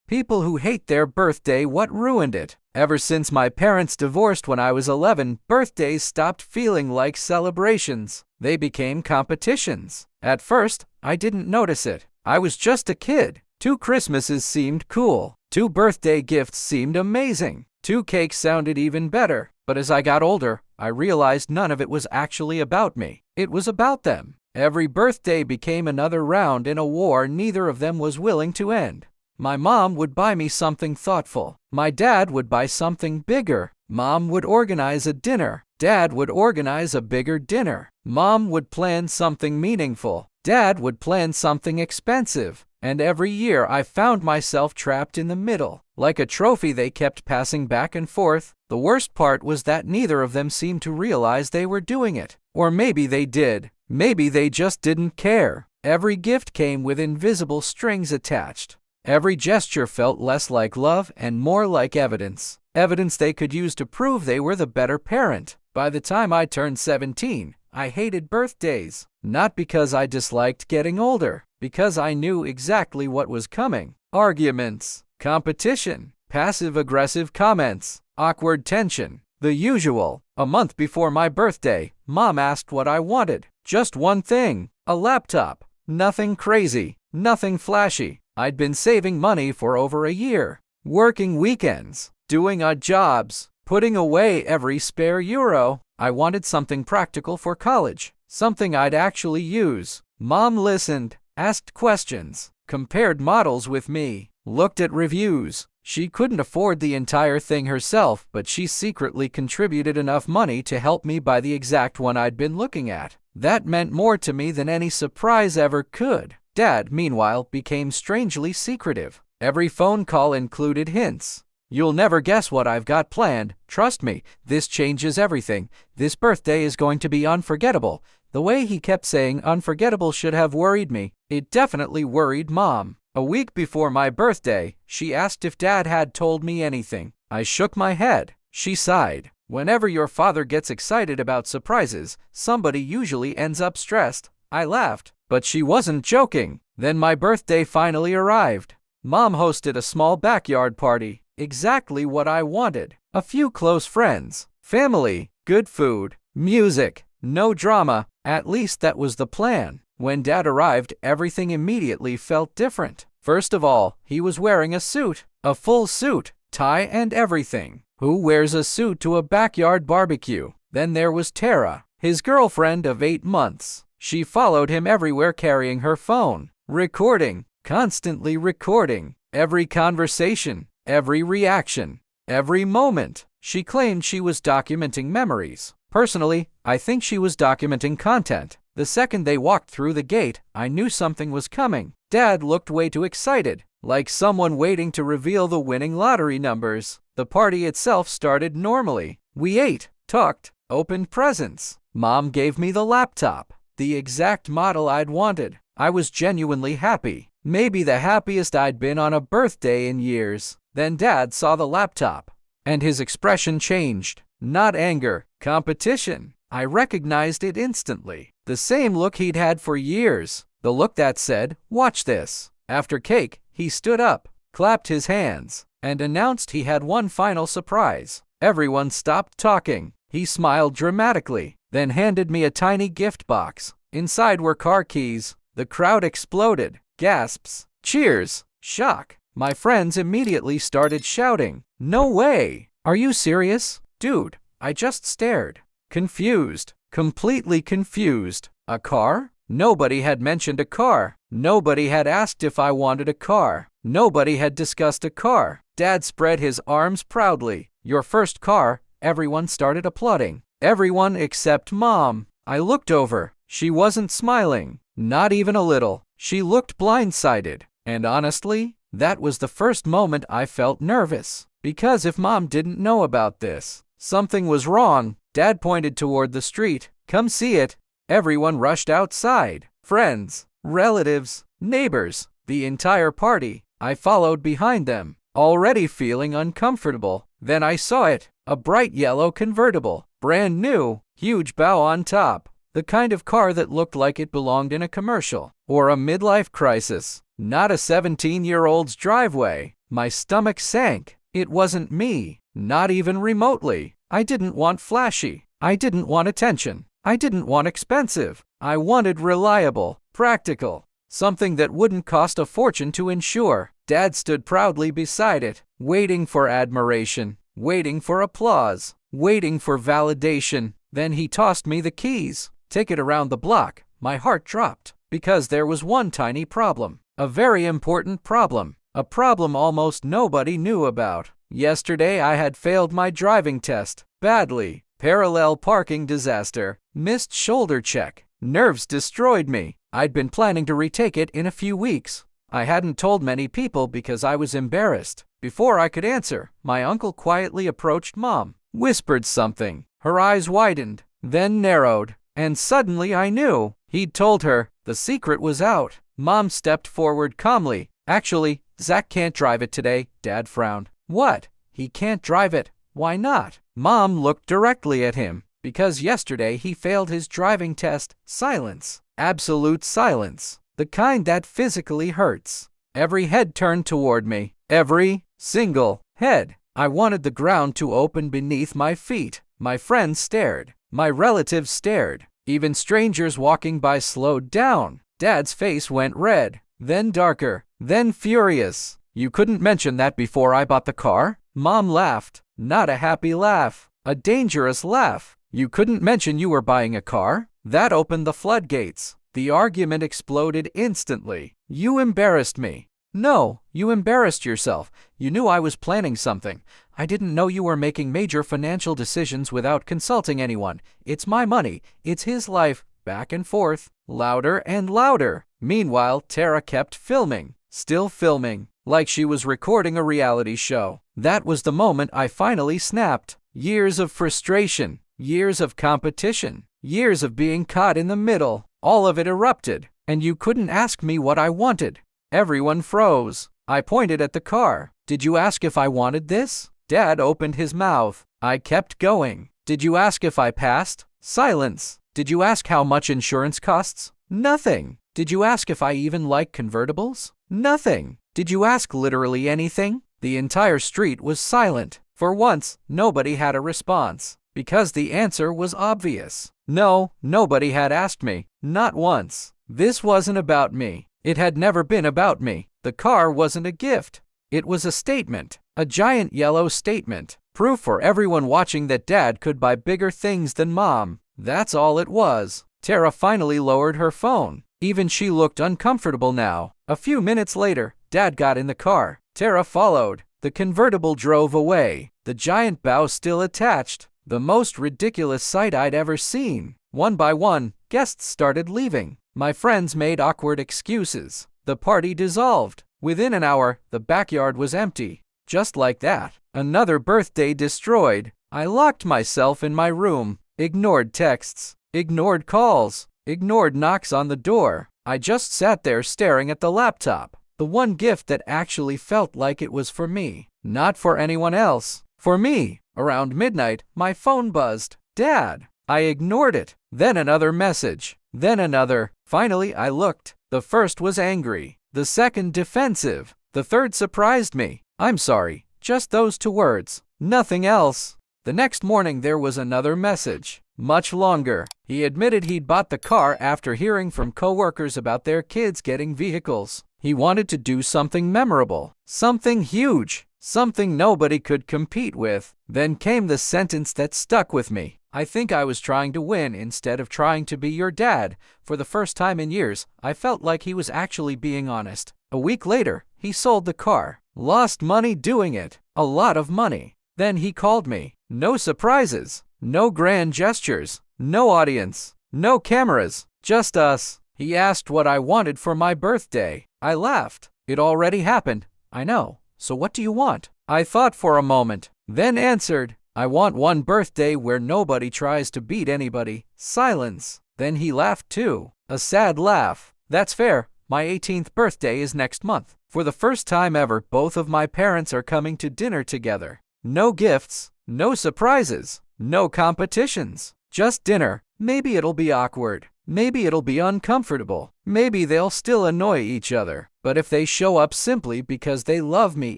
People who hate their birthday, what ruined it? Ever since my parents divorced when I was 11, birthdays stopped feeling like celebrations. They became competitions. At first, I didn't notice it. I was just a kid. 2 Christmases seemed cool. 2 birthday gifts seemed amazing. 2 cakes sounded even better. But as I got older, I realized none of it was actually about me. It was about them. Every birthday became another round in a war neither of them was willing to end. My mom would buy me something thoughtful. My dad would buy something bigger. Mom would organize a dinner. Dad would organize a bigger dinner. Mom would plan something meaningful. Dad would plan something expensive. And every year I found myself trapped in the middle. Like a trophy they kept passing back and forth. The worst part was that neither of them seemed to realize they were doing it. Or maybe they did. Maybe they just didn't care. Every gift came with invisible strings attached. Every gesture felt less like love and more like evidence. Evidence they could use to prove they were the better parent. By the time I turned 17, I hated birthdays. Not because I disliked getting older, because I knew exactly what was coming. Arguments, competition, passive-aggressive comments, awkward tension. The usual. A month before my birthday, Mom asked what I wanted. Just one thing, a laptop. Nothing crazy, nothing flashy. I'd been saving money for over a year, working weekends, doing odd jobs, putting away every spare euro. I wanted something practical for college, something I'd actually use. Mom listened, asked questions, compared models with me, looked at reviews. She couldn't afford the entire thing herself, but she secretly contributed enough money to help me buy the exact one I'd been looking at. That meant more to me than any surprise ever could. Dad, meanwhile, became strangely secretive. Every phone call included hints. You'll never guess what I've got planned. Trust me, this changes everything. This birthday is going to be unforgettable. The way he kept saying unforgettable should have worried me. It definitely worried Mom. A week before my birthday, she asked if Dad had told me anything. I shook my head. She sighed. Whenever your father gets excited about surprises, somebody usually ends up stressed. I laughed. But she wasn't joking. Then my birthday finally arrived. Mom hosted a small backyard party. Exactly what I wanted. A few close friends, family, good food, music, no drama. At least that was the plan. When Dad arrived, everything immediately felt different. First of all, he was wearing a suit. A full suit, tie and everything. Who wears a suit to a backyard barbecue? Then there was Tara, his girlfriend of 8 months. She followed him everywhere carrying her phone, recording, constantly recording, every conversation, every reaction, every moment. She claimed she was documenting memories. Personally, I think she was documenting content. The second they walked through the gate, I knew something was coming. Dad looked way too excited, like someone waiting to reveal the winning lottery numbers. The party itself started normally. We ate, talked, opened presents. Mom gave me the laptop. The exact model I'd wanted. I was genuinely happy. Maybe the happiest I'd been on a birthday in years. Then Dad saw the laptop, and his expression changed. Not anger, competition. I recognized it instantly. The same look he'd had for years. The look that said, "Watch this." After cake, he stood up, clapped his hands, and announced he had one final surprise. Everyone stopped talking. He smiled dramatically, then handed me a tiny gift box. Inside were car keys. The crowd exploded. Gasps, cheers, shock. My friends immediately started shouting, "No way! Are you serious?" Dude, I just stared. Confused, completely confused. A car? Nobody had mentioned a car. Nobody had asked if I wanted a car. Nobody had discussed a car. Dad spread his arms proudly. Your first car. Everyone started applauding. Everyone except Mom. I looked over. She wasn't smiling. Not even a little. She looked blindsided. And honestly, that was the first moment I felt nervous. Because if Mom didn't know about this, something was wrong. Dad pointed toward the street. Come see it. Everyone rushed outside. Friends, relatives, neighbors, the entire party. I followed behind them, already feeling uncomfortable. Then I saw it. A bright yellow convertible. Brand new. Huge bow on top. The kind of car that looked like it belonged in a commercial or a midlife crisis. Not a 17-year-old's driveway. My stomach sank. It wasn't me. Not even remotely. I didn't want flashy. I didn't want attention. I didn't want expensive. I wanted reliable, practical, something that wouldn't cost a fortune to insure. Dad stood proudly beside it, waiting for admiration, waiting for applause, waiting for validation. Then he tossed me the keys. Take it around the block. My heart dropped, because there was one tiny problem. A very important problem. A problem almost nobody knew about. Yesterday I had failed my driving test. Badly. Parallel parking disaster. Missed shoulder check. Nerves destroyed me. I'd been planning to retake it in a few weeks. I hadn't told many people because I was embarrassed. Before I could answer, my uncle quietly approached Mom, whispered something. Her eyes widened, then narrowed, and suddenly I knew. He'd told her. The secret was out. Mom stepped forward calmly. Actually, Zach can't drive it today. Dad frowned. What? He can't drive it? Why not? Mom looked directly at him. Because yesterday he failed his driving test. Silence. Absolute silence. The kind that physically hurts. Every head turned toward me. Every single head. I wanted the ground to open beneath my feet. My friends stared. My relatives stared. Even strangers walking by slowed down. Dad's face went red, then darker, then furious. You couldn't mention that before I bought the car? Mom laughed. Not a happy laugh. A dangerous laugh. You couldn't mention you were buying a car? That opened the floodgates. The argument exploded instantly. You embarrassed me. No, you embarrassed yourself. You knew I was planning something. I didn't know you were making major financial decisions without consulting anyone. It's my money. It's his life. Back and forth. Louder and louder. Meanwhile, Tara kept filming. Still filming. Like she was recording a reality show. That was the moment I finally snapped. Years of frustration. Years of competition. Years of being caught in the middle. All of it erupted. And you couldn't ask me what I wanted. Everyone froze. I pointed at the car. Did you ask if I wanted this? Dad opened his mouth. I kept going. Did you ask if I passed? Silence. Did you ask how much insurance costs? Nothing. Did you ask if I even like convertibles? Nothing. Did you ask literally anything? The entire street was silent. For once, nobody had a response. Because the answer was obvious. No, nobody had asked me. Not once. This wasn't about me. It had never been about me. The car wasn't a gift. It was a statement. A giant yellow statement. Proof for everyone watching that Dad could buy bigger things than Mom. That's all it was. Tara finally lowered her phone. Even she looked uncomfortable now. A few minutes later, Dad got in the car. Tara followed. The convertible drove away. The giant bow still attached. The most ridiculous sight I'd ever seen. One by one, guests started leaving. My friends made awkward excuses. The party dissolved. Within an hour, the backyard was empty. Just like that. Another birthday destroyed. I locked myself in my room. Ignored texts. Ignored calls. Ignored knocks on the door. I just sat there staring at the laptop. The one gift that actually felt like it was for me. Not for anyone else. For me. Around midnight, my phone buzzed. Dad. I ignored it. Then another message. Then another. Finally, I looked. The first was angry. The second defensive. The third surprised me. I'm sorry. Just those 2 words. Nothing else. The next morning there was another message. Much longer. He admitted he'd bought the car after hearing from coworkers about their kids getting vehicles. He wanted to do something memorable. Something huge. Something nobody could compete with. Then came the sentence that stuck with me. I think I was trying to win instead of trying to be your dad. For the first time in years, I felt like he was actually being honest. A week later, he sold the car. Lost money doing it. A lot of money. Then he called me. No surprises. No grand gestures. No audience. No cameras. Just us. He asked what I wanted for my birthday. I laughed. It already happened. I know. So what do you want? I thought for a moment. Then answered. I want one birthday where nobody tries to beat anybody. Silence. Then he laughed too. A sad laugh. That's fair. My 18th birthday is next month. For the first time ever, both of my parents are coming to dinner together. No gifts. No surprises. No competitions. Just dinner. Maybe it'll be awkward. Maybe it'll be uncomfortable. Maybe they'll still annoy each other. But if they show up simply because they love me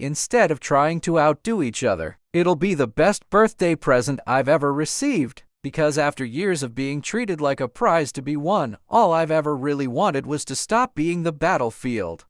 instead of trying to outdo each other, it'll be the best birthday present I've ever received. Because after years of being treated like a prize to be won, all I've ever really wanted was to stop being the battlefield.